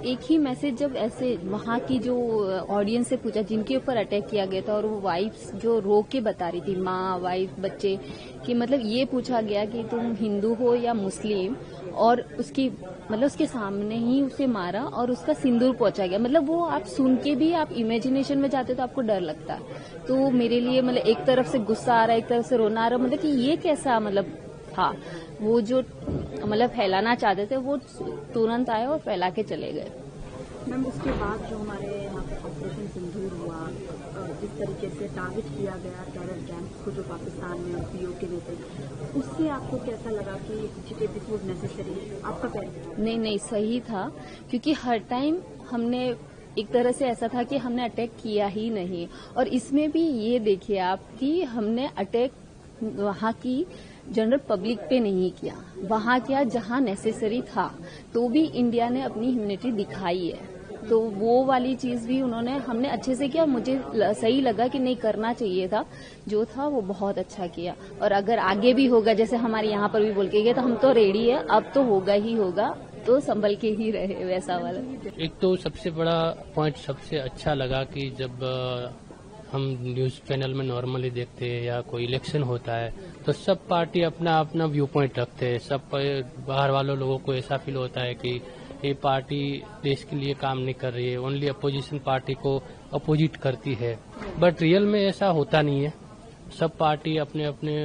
एक ही मैसेज जब ऐसे वहाँ की जो ऑडियंस से पूछा जिनके ऊपर अटैक किया गया था और वो वाइफ्स जो रो के बता रही थी, माँ वाइफ बच्चे, कि मतलब ये पूछा गया कि तुम हिंदू हो या मुस्लिम, और उसकी मतलब उसके सामने ही उसे मारा और उसका सिंदूर पहुंचा गया। मतलब वो आप सुन के भी आप इमेजिनेशन में जाते तो आपको डर लगता है। तो मेरे लिए मतलब एक तरफ से गुस्सा आ रहा है, एक तरफ से रोना आ रहा है, मतलब कि ये कैसा मतलब था। वो जो मतलब फैलाना चाहते थे वो तुरंत आए और फैला के चले गए। मैम, उसके बाद जो हमारे यहाँ पे ऑपरेशन सिंदूर हुआ, जिस तरीके से टारगेट किया गया टेरर कैंप को जो पाकिस्तान में पीओके में थे, उससे आपको कैसा लगा कि दिस वाज नेसेसरी? आपका क्या? नहीं, सही था, क्योंकि हर टाइम हमने एक तरह से ऐसा था कि हमने अटैक किया ही नहीं। और इसमें भी ये देखिए आप कि हमने अटैक वहाँ की जनरल पब्लिक पे नहीं किया, वहाँ किया जहाँ नेसेसरी था, तो भी इंडिया ने अपनी ह्यूमैनिटी दिखाई है। तो वो वाली चीज भी हमने अच्छे से किया। मुझे सही लगा कि नहीं, करना चाहिए था, जो था वो बहुत अच्छा किया। और अगर आगे भी होगा, जैसे हमारे यहाँ पर भी बोल के गए, तो हम तो रेडी है, अब तो होगा ही होगा, तो संभल के ही रहे वैसा वाला। एक तो सबसे बड़ा पॉइंट सबसे अच्छा लगा कि जब हम न्यूज चैनल में नॉर्मली देखते हैं या कोई इलेक्शन होता है तो सब पार्टी अपना अपना व्यू पॉइंट रखते हैं। सब बाहर वालों लोगों को ऐसा फील होता है कि ये पार्टी देश के लिए काम नहीं कर रही है, ओनली अपोजिशन पार्टी को अपोजिट करती है। बट रियल में ऐसा होता नहीं है। सब पार्टी अपने अपने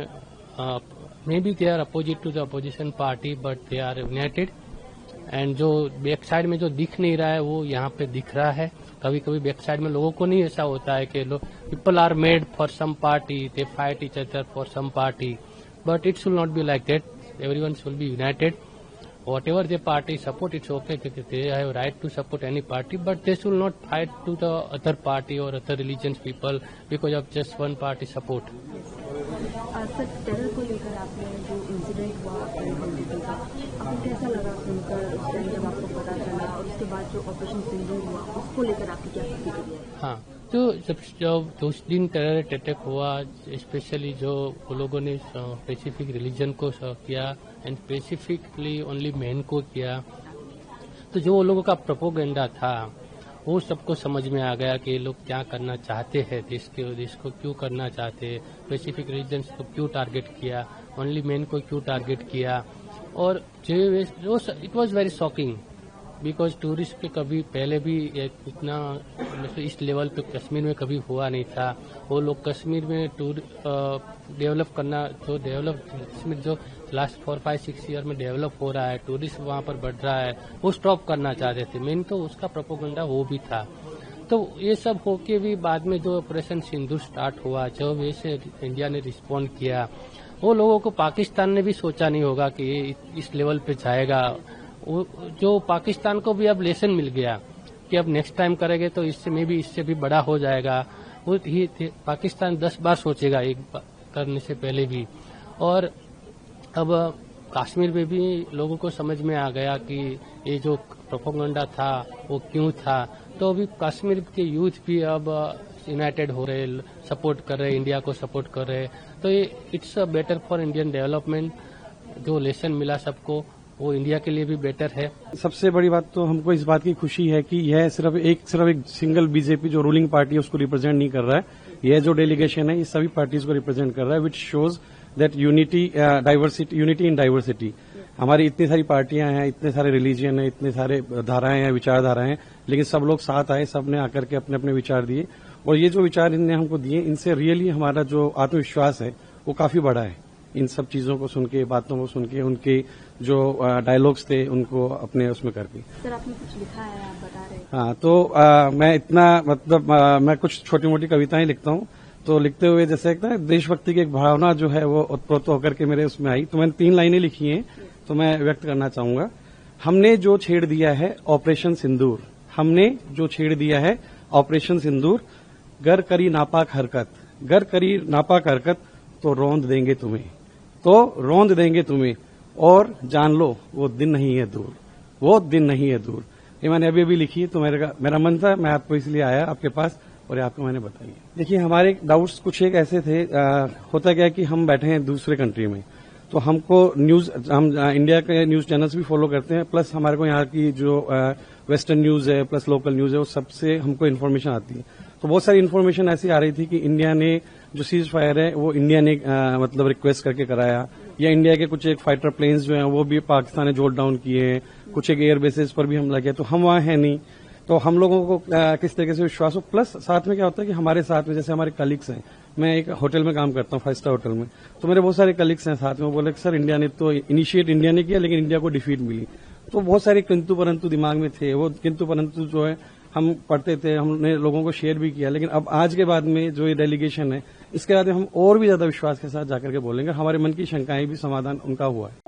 maybe they are opposite to the opposition party, but they are united. And जो बैक साइड में जो दिख नहीं रहा है वो यहाँ पे दिख रहा है। कभी कभी बैक साइड में लोगों को नहीं ऐसा होता है कि people are made for some party, they fight each other for some party, but it should not be like that. Everyone should be united. Whatever the party support, it's okay. They have right to support any party, but they should not fight to the other party or other religions people because of just one party support. Sir, terror को लेकर आपने जो incident हुआ का, आपको कैसा लगा सुनकर उस टाइम जब आपको पता चला, और उसके बाद जो ऑपरेशन सिंदूर हुआ उसको लेकर आपकी क्या प्रतिक्रिया है? हाँ, तो जब उस दिन टेरर अटैक हुआ, स्पेशली जो लोगों ने स्पेसिफिक रिलीजन को किया एंड स्पेसिफिकली ओनली मेन को किया, तो जो वो लोगों का प्रोपोगेंडा था वो सबको समझ में आ गया कि ये लोग क्या करना चाहते हैं, देश को क्यों करना चाहते हैं, स्पेसिफिक रिलीजन्स को क्यों टारगेट किया, ओनली मेन को क्यों टारगेट किया। और it was very shocking because tourist पे कभी पहले भी इतना इस लेवल पे कश्मीर में कभी हुआ नहीं था। वो लोग कश्मीर में डेवलप करना, जो कश्मीर जो लास्ट 4-5-6 ईयर में डेवलप हो रहा है, टूरिस्ट वहाँ पर बढ़ रहा है, वो स्टॉप करना चाहते थे। मेन तो उसका प्रोपोगेंडा वो भी था। तो ये सब होके भी बाद में जो ऑपरेशन सिंदूर स्टार्ट हुआ, जो वैसे इंडिया ने रिस्पॉन्ड किया, वो लोगों को पाकिस्तान ने भी सोचा नहीं होगा कि ये इस लेवल पे जाएगा। जो पाकिस्तान को भी अब लेसन मिल गया कि अब नेक्स्ट टाइम करेंगे तो इससे भी बड़ा हो जाएगा। वो पाकिस्तान 10 बार सोचेगा एक करने से पहले भी। और अब कश्मीर में भी लोगों को समझ में आ गया कि ये जो प्रोपेगेंडा था वो क्यों था। तो अभी कश्मीर के यूथ भी अब यूनाइटेड हो रहे, सपोर्ट कर रहे, इंडिया को सपोर्ट कर रहे। तो ये it's a better for Indian development. जो लेसन मिला सबको वो इंडिया के लिए भी बेटर है। सबसे बड़ी बात तो हमको इस बात की खुशी है कि यह सिर्फ एक सिंगल बीजेपी जो रूलिंग पार्टी है उसको रिप्रेजेंट नहीं कर रहा है। यह जो डेलीगेशन है ये सभी पार्टीज को रिप्रेजेंट कर रहा है, which shows that unity in diversity. हमारी इतनी सारी पार्टियां हैं, इतने सारे रिलीजियन है, इतने सारे धाराएं हैं, विचारधाराएं हैं, लेकिन सब लोग साथ आए, सबने आकर के अपने अपने विचार दिए। और ये जो विचार इनने हमको दिए, इनसे रियली हमारा जो आत्मविश्वास है वो काफी बड़ा है। इन सब चीजों को सुन के, बातों को सुन के, उनके जो डायलॉग्स थे उनको अपने उसमें करके। सर, आपने कुछ लिखा है, आप बता रहे हैं? हाँ, तो मैं इतना मतलब मैं कुछ छोटी मोटी कविताएं लिखता हूँ। तो लिखते हुए जैसे एक ना देशभक्ति की एक भावना जो है वो उत्प्रोत होकर के मेरे उसमें आई। तो मैंने 3 लाइनें लिखी हैं, तो मैं व्यक्त करना चाहूंगा। हमने जो छेड़ दिया है ऑपरेशन सिंदूर, हमने जो छेड़ दिया है ऑपरेशन सिंदूर, गर करी नापाक हरकत तो रौंद देंगे तुम्हें, और जान लो वो दिन नहीं है दूर। ये मैंने अभी लिखी है। तो मेरा मन था, मैं आपको इसलिए आया आपके पास और आपको मैंने बताई। देखिए, हमारे डाउट्स कुछ एक ऐसे थे, होता क्या है कि हम बैठे हैं दूसरे कंट्री में, तो हमको न्यूज, हम इंडिया के न्यूज चैनल्स भी फॉलो करते हैं, प्लस हमारे को यहाँ की जो वेस्टर्न न्यूज है प्लस लोकल न्यूज है वो सबसे हमको इन्फॉर्मेशन आती है। तो बहुत सारी इन्फॉर्मेशन ऐसी आ रही थी कि इंडिया ने जो सीज फायर है वो इंडिया ने मतलब रिक्वेस्ट करके कराया, या इंडिया के कुछ एक फाइटर प्लेन्स जो हैं वो भी पाकिस्तान ने जोट डाउन किए हैं, कुछ एक एयर बेसिस पर भी हमला किया, तो हम वहां है नहीं। तो हम लोगों को किस तरीके से विश्वास हो, प्लस साथ में क्या होता है कि हमारे साथ में जैसे हमारे कलीग्स हैं, मैं एक होटल में काम करता हूँ 5 स्टार होटल में, तो मेरे बहुत सारे कलीग्स हैं साथ में, वो बोले कि सर इंडिया ने तो इनिशिएट इंडिया ने किया लेकिन इंडिया को डिफीट मिली। तो बहुत सारे किंतु परंतु दिमाग में थे, वो किंतु परंतु जो है हम पढ़ते थे, हमने लोगों को शेयर भी किया। लेकिन अब आज के बाद में जो ये डेलीगेशन है इसके बाद में हम और भी ज्यादा विश्वास के साथ जाकर के बोलेंगे, हमारे मन की शंकाएं भी समाधान उनका हुआ है।